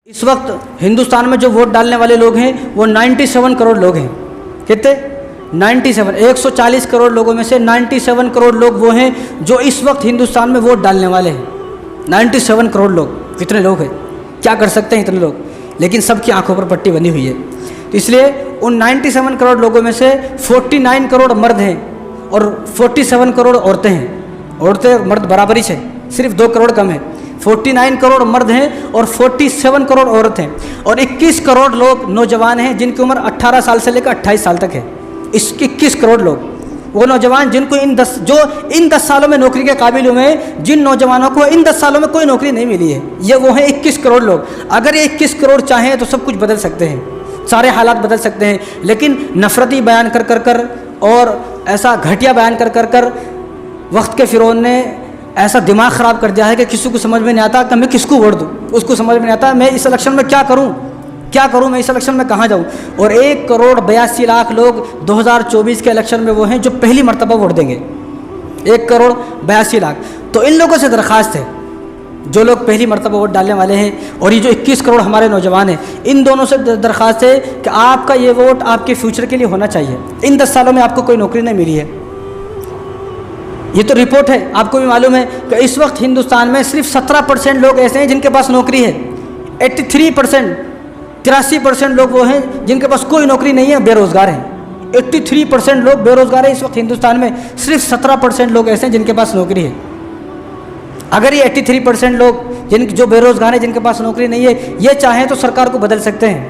اس وقت ہندوستان میں جو ووٹ ڈالنے والے لوگ ہیں وہ 97 کروڑ لوگ ہیں. کتنے؟ 97. 140 کروڑ لوگوں میں سے 97 کروڑ لوگ وہ ہیں جو اس وقت ہندوستان میں ووٹ ڈالنے والے ہیں. 97 کروڑ لوگ. کتنے لوگ ہیں؟ کیا کر سکتے ہیں اتنے لوگ؟ لیکن سب کی آنکھوں پر پٹی بنی ہوئی ہے. تو اس لیے ان 97 کروڑ لوگوں میں سے 49 کروڑ مرد ہیں اور 47 کروڑ عورتیں ہیں. عورتیں مرد برابری سے، صرف 2 کروڑ کم ہیں. 49 کروڑ مرد ہیں اور 47 کروڑ عورت ہیں، اور 21 کروڑ لوگ نوجوان ہیں جن کی عمر 18 سال سے لے کر 28 سال تک ہے. 21 کروڑ لوگ، وہ نوجوان جن کو ان 10 سالوں میں نوکری کے قابل ہوئے ہیں، جن نوجوانوں کو ان 10 سالوں میں کوئی نوکری نہیں ملی ہے، یہ وہ ہیں 21 کروڑ لوگ. اگر یہ 21 کروڑ چاہیں تو سب کچھ بدل سکتے ہیں، سارے حالات بدل سکتے ہیں. لیکن نفرتی بیان کر اور ایسا گھٹیا بیان کر وقت کے فرعون نے ایسا دماغ خراب کر دیا ہے کہ کسی کو سمجھ میں نہیں آتا کہ میں کس کو ووٹ دوں. اس کو سمجھ میں نہیں آتا میں اس الیکشن میں کیا کروں، میں اس الیکشن میں کہاں جاؤں. اور 1 کروڑ 82 لاکھ لوگ 2024 کے الیکشن میں وہ ہیں جو پہلی مرتبہ ووٹ دیں گے. 1 کروڑ 82 لاکھ. تو ان لوگوں سے درخواست ہے جو لوگ پہلی مرتبہ ووٹ ڈالنے والے ہیں اور یہ جو 21 کروڑ ہمارے نوجوان ہیں، ان دونوں سے درخواست ہے کہ آپ کا یہ ووٹ آپ کے فیوچر کے لیے ہونا چاہیے. ان 10 سالوں میں آپ کو کوئی نوکری نہیں ملی ہے. یہ تو رپورٹ ہے، آپ کو بھی معلوم ہے کہ اس وقت ہندوستان میں صرف 17% لوگ ایسے ہیں جن کے پاس نوکری ہے. 83% لوگ وہ ہیں جن کے پاس کوئی نوکری نہیں ہے، بے روزگار ہیں. 83% لوگ بے روزگار ہیں اس وقت ہندوستان میں. صرف 17% لوگ ایسے ہیں جن کے پاس نوکری ہے. اگر یہ 83% لوگ جو بے روزگار ہیں، جن کے پاس نوکری نہیں ہے، یہ چاہیں تو سرکار کو بدل سکتے ہیں،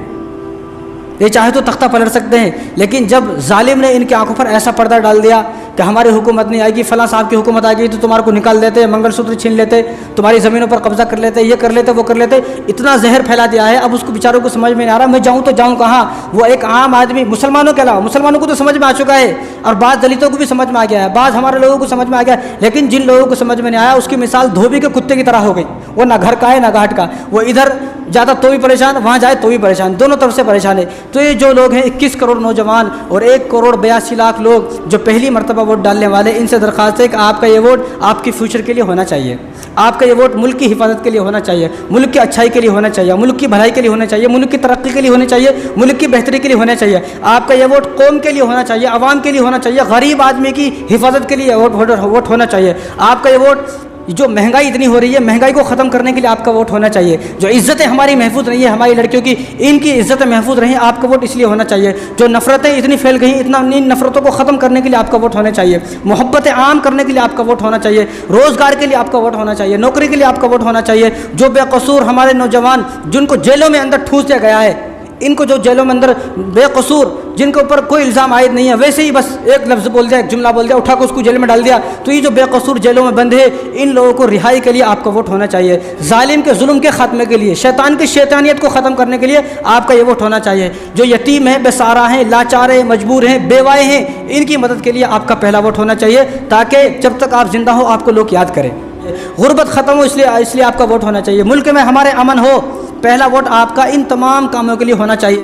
یہ چاہے تو تختہ پلٹ سکتے ہیں. لیکن جب ظالم نے ان کی آنکھوں پر ایسا پردہ ڈال دیا کہ ہماری حکومت نہیں آئے گی، فلاں صاحب کی حکومت آئے گی تو تمہارے کو نکال دیتے، منگل سوتر چھین لیتے، تمہاری زمینوں پر قبضہ کر لیتے، یہ کر لیتے، وہ کر لیتے. اتنا زہر پھیلا دیا ہے. اب اس کو بیچاروں کو سمجھ میں نہیں آ رہا میں جاؤں تو جاؤں کہاں. وہ ایک عام آدمی، مسلمانوں کے علاوہ، مسلمانوں کو تو سمجھ میں آ چکا ہے اور بعض دلتوں کو بھی سمجھ میں آ گیا ہے، بعض ہمارے لوگوں کو سمجھ میں آ گیا ہے. لیکن جن لوگوں کو سمجھ میں نہیں آیا اس کی مثال دھوبی کے کتے کی طرح ہو گئی. وہ نہ گھر کا ہے نہ گھاٹ کا، وہ ادھر جاتا تو بھی پریشان، وہاں جائے تو بھی پریشان، دونوں طرف سے پریشان ہے. تو یہ جو لوگ ہیں 21 کروڑ نوجوان اور 1 کروڑ 82 لاکھ لوگ جو پہلی مرتبہ ووٹ ڈالنے والے، ان سے درخواست ہے کہ آپ کا یہ ووٹ آپ کی فیوچر کے لیے ہونا چاہیے. آپ کا یہ ووٹ ملک کی حفاظت کے لیے ہونا چاہیے، ملک کی اچھائی کے لیے ہونا چاہیے، ملک کی بھلائی کے لیے ہونا چاہیے، ملک کی ترقی کے لیے ہونا چاہیے، ملک کی بہتری کے لیے ہونا چاہیے. آپ کا یہ ووٹ قوم کے لیے ہونا چاہیے، عوام کے لیے ہونا چاہیے، غریب آدمی کی حفاظت کے لیے ووٹ ہونا چاہیے. آپ کا یہ ووٹ، جو مہنگائی اتنی ہو رہی ہے، مہنگائی کو ختم کرنے کے لیے آپ کا ووٹ ہونا چاہیے. جو عزتیں ہماری محفوظ نہیں ہے، ہماری لڑکیوں کی، ان کی عزتیں محفوظ رہیں، آپ کا ووٹ اس لیے ہونا چاہیے. جو نفرتیں اتنی پھیل گئی، ان نفرتوں کو ختم کرنے کے لیے آپ کا ووٹ ہونا چاہیے. محبتیں عام کرنے کے لیے آپ کا ووٹ ہونا چاہیے. روزگار کے لیے آپ کا ووٹ ہونا چاہیے. نوکری کے لیے آپ کا ووٹ ہونا چاہیے. جو بے قصور ہمارے نوجوان جن کو جیلوں میں اندر ٹھوس دیا گیا ہے، ان کو جو جیلوں میں اندر بے قصور، جن کے اوپر کوئی الزام عائد نہیں ہے، ویسے ہی بس ایک لفظ بول دیا، ایک جملہ بول دیا، اٹھا کے اس کو جیل میں ڈال دیا، تو یہ جو بے قصور جیلوں میں بند ہے، ان لوگوں کو رہائی کے لیے آپ کا ووٹ ہونا چاہیے. ظالم کے ظلم کے خاتمے کے لیے، شیطان کی شیطانیت کو ختم کرنے کے لیے آپ کا یہ ووٹ ہونا چاہیے. جو یتیم ہیں، بے سہارا ہیں، لاچار ہیں، مجبور ہیں، بیوائے ہیں، ان کی مدد کے لیے آپ کا پہلا ووٹ ہونا چاہیے، تاکہ جب تک آپ زندہ ہو آپ کو لوگ یاد کریں. غربت ختم ہو، اس لیے آپ کا ووٹ ہونا چاہیے. ملک میں ہمارے امن ہو، پہلا ووٹ آپ کا ان تمام کاموں کے لیے ہونا چاہیے.